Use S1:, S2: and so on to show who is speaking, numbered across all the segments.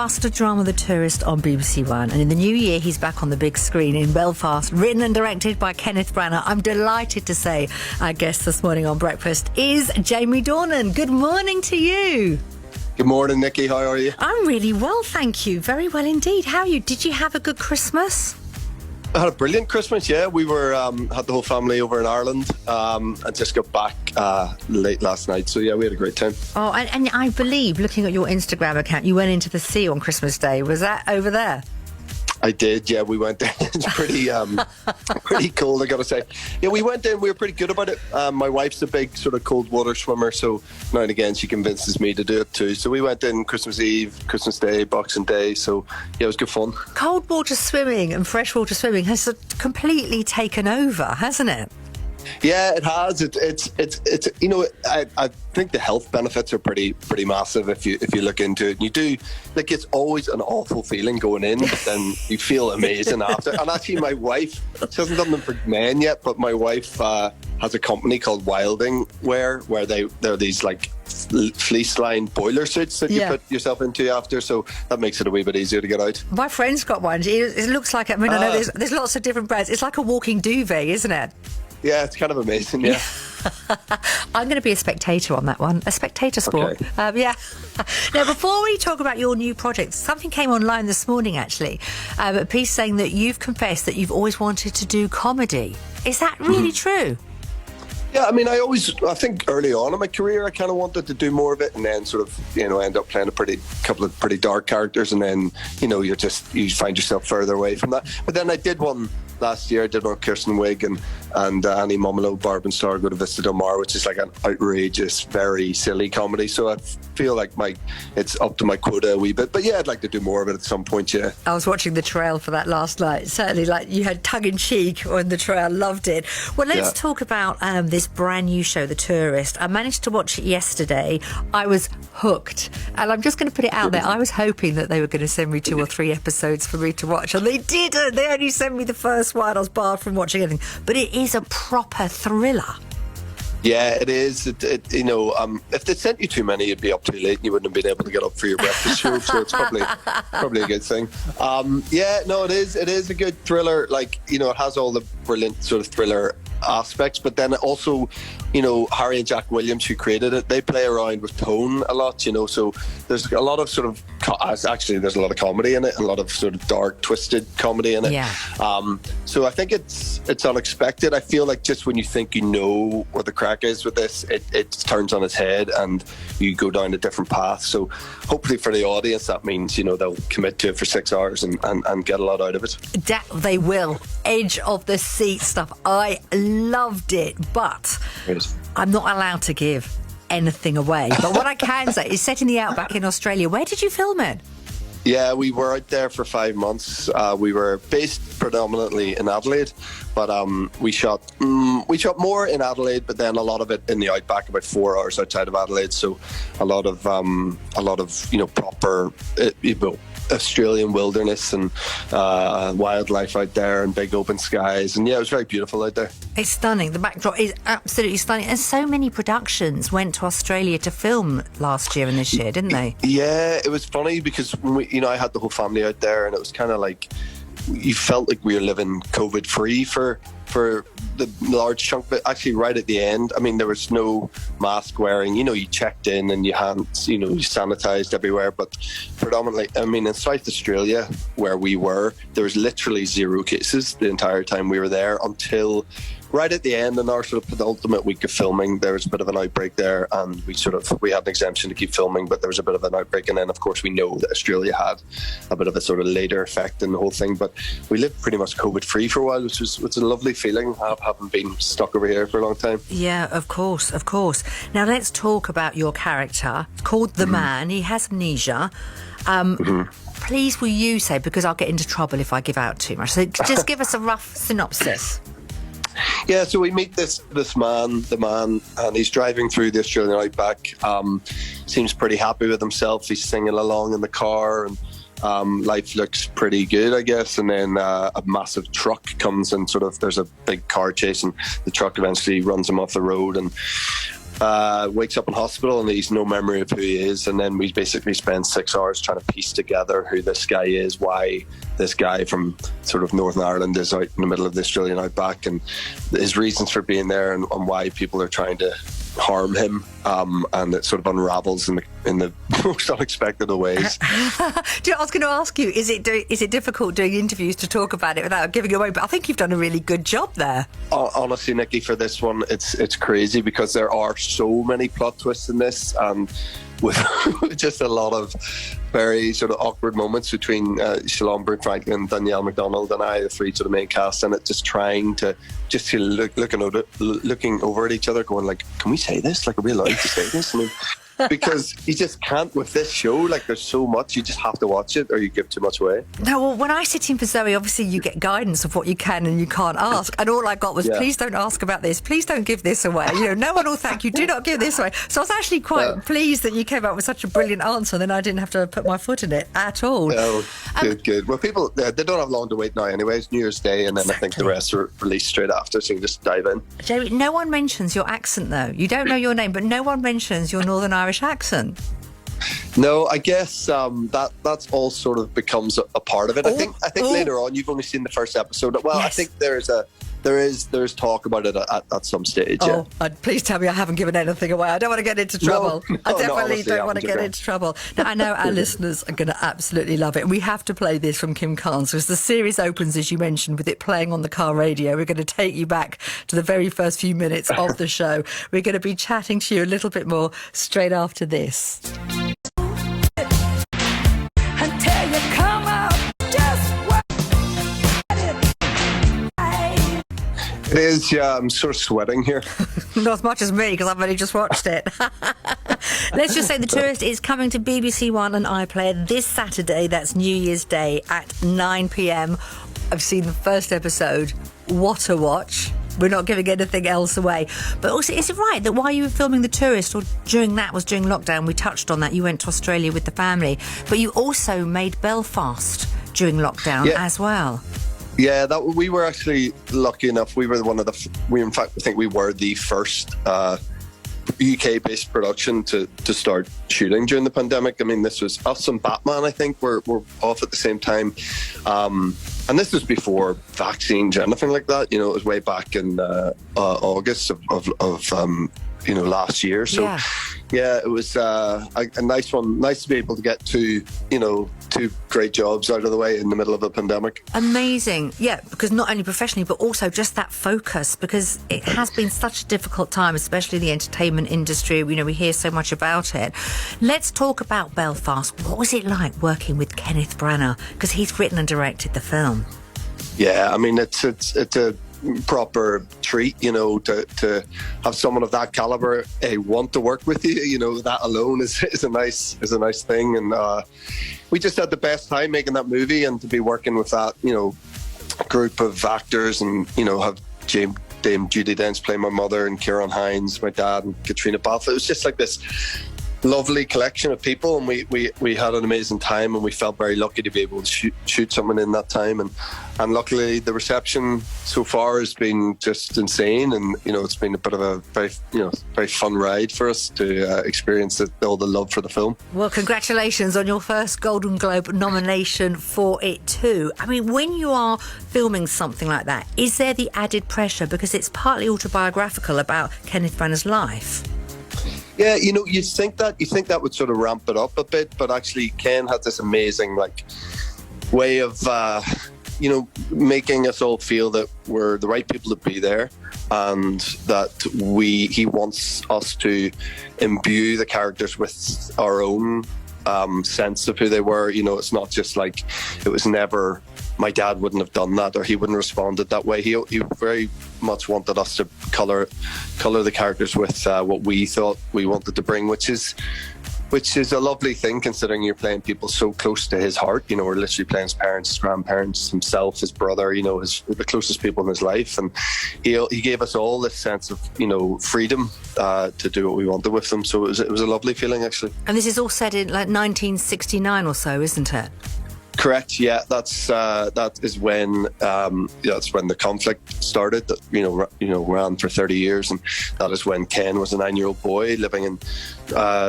S1: Buster drama The Tourist on BBC One, and in the new year he's back on the big screen in Belfast, written and directed by Kenneth Branagh. I'm delighted to say our guest this morning on Breakfast is Jamie Dornan. Good morning to you.
S2: Good morning, Nicki. How are you?
S1: I'm really well, thank you. Very well indeed. How are you? Did you have a good Christmas?
S2: I had a brilliant Christmas, yeah. We were had the whole family over in Ireland and just got back late last night. So, yeah, we had a great time.
S1: Oh, and I believe, looking at your Instagram account, you went into the sea on Christmas Day. Was that over there?
S2: I did, yeah. We went there. It's pretty cold, I got to say. Yeah, we went in. We were pretty good about it. My wife's a big sort of cold water swimmer, so now and again she convinces me to do it too. So we went in Christmas Eve, Christmas Day, Boxing Day. So, yeah, it was good fun.
S1: Cold water swimming and freshwater swimming has completely taken over, hasn't it?
S2: Yeah, it has. It's you know, I think the health benefits are pretty massive if you look into it. And you do, like, it's always an awful feeling going in, but then you feel amazing after. And actually, my wife, she hasn't done them for men yet, but my wife has a company called Wilding where they're these like fleece-lined boiler suits that you put yourself into after, so that makes it a wee bit easier to get out.
S1: My friend's got one. It looks like, I mean, I know there's lots of different brands. It's like a walking duvet, isn't it?
S2: Yeah, it's kind of amazing, yeah.
S1: I'm going to be a spectator on that one. A spectator sport. Okay. Yeah. Now, before we talk about your new project, something came online this morning, actually. A piece saying that you've confessed that you've always wanted to do comedy. Is that really true?
S2: Yeah, I mean, I think early on in my career, I kind of wanted to do more of it, and then sort of, end up playing a couple of pretty dark characters, and then, you find yourself further away from that. But then I did one last year. I did one with Kirsten Wiig and Annie Mumolo, Barb and Star Go to Vista Del Mar, which is like an outrageous, very silly comedy. So I feel like it's up to my quota a wee bit. But yeah, I'd like to do more of it at some point, yeah. I
S1: was watching the trail for that last night. Certainly, like, you had tongue-in-cheek on the trail. Loved it. Well, let's talk about this brand new show, The Tourist. I managed to watch it yesterday. I was hooked. And I'm just going to put it out there. I was hoping that they were going to send me 2 or 3 episodes for me to watch, and they didn't. They only sent me the first one. I was barred from watching anything. But it is a proper thriller.
S2: Yeah, it is. If they sent you too many, you'd be up too late and you wouldn't have been able to get up for your breakfast show, so it's probably a good thing. It is. It is a good thriller. Like, it has all the brilliant sort of thriller aspects, but then also, Harry and Jack Williams, who created it, they play around with tone a lot, so there's a lot of sort of there's a lot of comedy in it, a lot of sort of dark, twisted comedy in it. So I think it's unexpected. I feel like just when you think you know what the crack is with this, it turns on its head and you go down a different path. So hopefully for the audience, that means they'll commit to it for 6 hours and get a lot out of it.
S1: They will. Edge of the seat stuff. I loved it, but I'm not allowed to give anything away. But what I can say is set in the outback in Australia. Where did you film it?
S2: Yeah, we were out there for 5 months. We were based predominantly in Adelaide, but we shot more in Adelaide, but then a lot of it in the outback, about 4 hours outside of Adelaide. So a lot of proper Australian wilderness and wildlife out there and big open skies, and yeah, it was very beautiful out there. It's
S1: stunning. The backdrop is absolutely stunning, and so many productions went to Australia to film last year and this year, didn't they?
S2: Yeah, it was funny because when I had the whole family out there, and it was kind of like you felt like we were living COVID free for the large chunk, but actually right at the end, I mean, there was no mask wearing. You checked in and you sanitized everywhere, but predominantly, I mean, in South Australia where we were, there was literally 0 cases the entire time we were there until right at the end, in our sort of penultimate week of filming, there was a bit of an outbreak there, and we had an exemption to keep filming, but there was a bit of an outbreak, and then of course we know that Australia had a bit of a sort of later effect in the whole thing, but we lived pretty much COVID free for a while, which was a lovely feeling, having been stuck over here for a long time.
S1: Yeah, of course. Now let's talk about your character. It's called The Man. He has amnesia. Please will you say, because I'll get into trouble if I give out too much, so just give us a rough synopsis.
S2: Yeah, so we meet this man, the man, and he's driving through the Australian outback. Seems pretty happy with himself. He's singing along in the car, and life looks pretty good, I guess. And then a massive truck comes and there's a big car chase, and the truck eventually runs him off the road. And wakes up in hospital and he's no memory of who he is, and then we basically spend 6 hours trying to piece together who this guy is, why this guy from sort of Northern Ireland is out in the middle of the Australian outback, and his reasons for being there, and why people are trying to harm him, and it sort of unravels in the most unexpected of ways.
S1: I was going to ask you, is it difficult doing interviews to talk about it without giving away? But I think you've done a really good job there.
S2: Honestly, Nicki, for this one, it's crazy because there are so many plot twists in this, and with just a lot of very sort of awkward moments between Shalom Brooke Franklin, Danielle MacDonald and I, the three sort of main cast, and it just trying to looking over at each other going like, can we say this? Like, are we allowed to say this? I mean, because you just can't with this show. Like, there's so much, you just have to watch it or you give too much away.
S1: No, well, when I sit in for Zoe, obviously you get guidance of what you can and you can't ask, and all I got was, please don't ask about this, please don't give this away, no one will thank you, do not give this away. So I was actually quite pleased that you came up with such a brilliant answer, then I didn't have to put my foot in it at all.
S2: Oh, good. Well, people, they don't have long to wait now anyway. It's New Year's Day, and then I think the rest are released straight after, so you can just dive in.
S1: Jamie, no one mentions your accent though. You don't know your name, but no one mentions your Northern Irish accent.
S2: No, I guess that's all sort of becomes a part of it. I think later on, you've only seen the first episode. Well, yes. I think there's talk about it at some stage.
S1: Oh, please tell me I haven't given anything away. I don't want to get into trouble.
S2: No,
S1: I definitely don't want to get into trouble. Now, I know our listeners are going to absolutely love it. And we have to play this from Kim Carnes because the series opens, as you mentioned, with it playing on the car radio. We're going to take you back to the very first few minutes of the show. We're going to be chatting to you a little bit more straight after this.
S2: It is, yeah. I'm sort of sweating here.
S1: Not as much as me, because I've only just watched it. Let's just say The Tourist is coming to BBC One and iPlayer this Saturday. That's New Year's Day at 9 p.m. I've seen the first episode. What a watch. We're not giving anything else away. But also, is it right that while you were filming The Tourist, or during lockdown, we touched on that, you went to Australia with the family, but you also made Belfast during lockdown as well?
S2: Yeah, we were actually lucky enough. We were in fact, I think we were the first UK-based production to start shooting during the pandemic. I mean, this was us and Batman, I think, were off at the same time. And this was before vaccines or anything like that. It was way back in August of last year. So, yeah, it was a nice one. Nice to be able to get two great jobs out of the way in the middle of a pandemic.
S1: Amazing. Yeah, because not only professionally, but also just that focus, because it has been such a difficult time, especially the entertainment industry. We hear so much about it. Let's talk about Belfast. What was it like working with Kenneth Branagh? Because he's written and directed the film.
S2: Yeah, I mean, it's a proper treat, to have someone of that caliber want to work with you. That alone is a nice thing, and we just had the best time making that movie, and to be working with that group of actors, and have Dame Judi Dench playing my mother, and Ciarán Hinds, my dad, and Katrina Balfe. It was just like this lovely collection of people, and we had an amazing time, and we felt very lucky to be able to shoot something in that time, and luckily the reception so far has been just insane, and it's been a bit of a very fun ride for us to experience all the love for the film. Well,
S1: congratulations on your first Golden Globe nomination for it too. I mean, when you are filming something like that, is there the added pressure because it's partly autobiographical about Kenneth Branagh's life?
S2: Yeah, you think that would sort of ramp it up a bit, but actually Ken had this amazing way of making us all feel that we're the right people to be there, and that he wants us to imbue the characters with our own sense of who they were. It's not just like, it was never, my dad wouldn't have done that, or he wouldn't have responded that way. He very much wanted us to colour the characters with what we thought we wanted to bring, which is a lovely thing, considering you're playing people so close to his heart. We're literally playing his parents, his grandparents, himself, his brother, the closest people in his life. And he gave us all this sense of, freedom to do what we wanted with them. So it was a lovely feeling, actually.
S1: And this is all set in 1969 or so, isn't it?
S2: Correct. Yeah, that is when that's when the conflict started. That ran for 30 years, and that is when Ken was a 9-year-old boy living in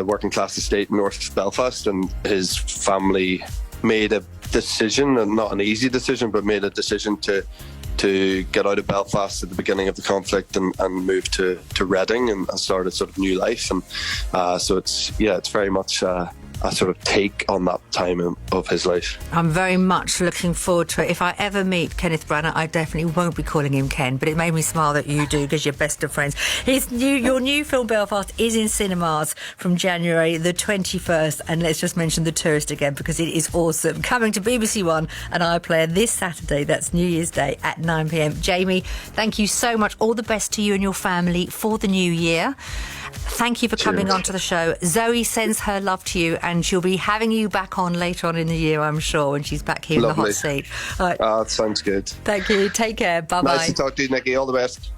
S2: working class estate in North Belfast, and his family made a decision, and not an easy decision, but made a decision to get out of Belfast at the beginning of the conflict and move to Reading and start a sort of new life. And so it's very much a sort of take on that time of his life.
S1: I'm very much looking forward to it. If I ever meet Kenneth Branagh, I definitely won't be calling him Ken, but it made me smile that you do, because you're best of friends. Your new film Belfast is in cinemas from January the 21st, and let's just mention The Tourist again, because it is awesome. Coming to BBC One and iPlayer this Saturday, that's New Year's Day at 9 p.m. Jamie, thank you so much. All the best to you and your family for the new year. Thank you for coming on to the show. Zoe sends her love to you, and she'll be having you back on later on in the year, I'm sure, when she's back here in the hot seat. All right.
S2: That sounds good.
S1: Thank you. Take care. Bye-bye.
S2: Nice to talk to you, Nicki. All the best.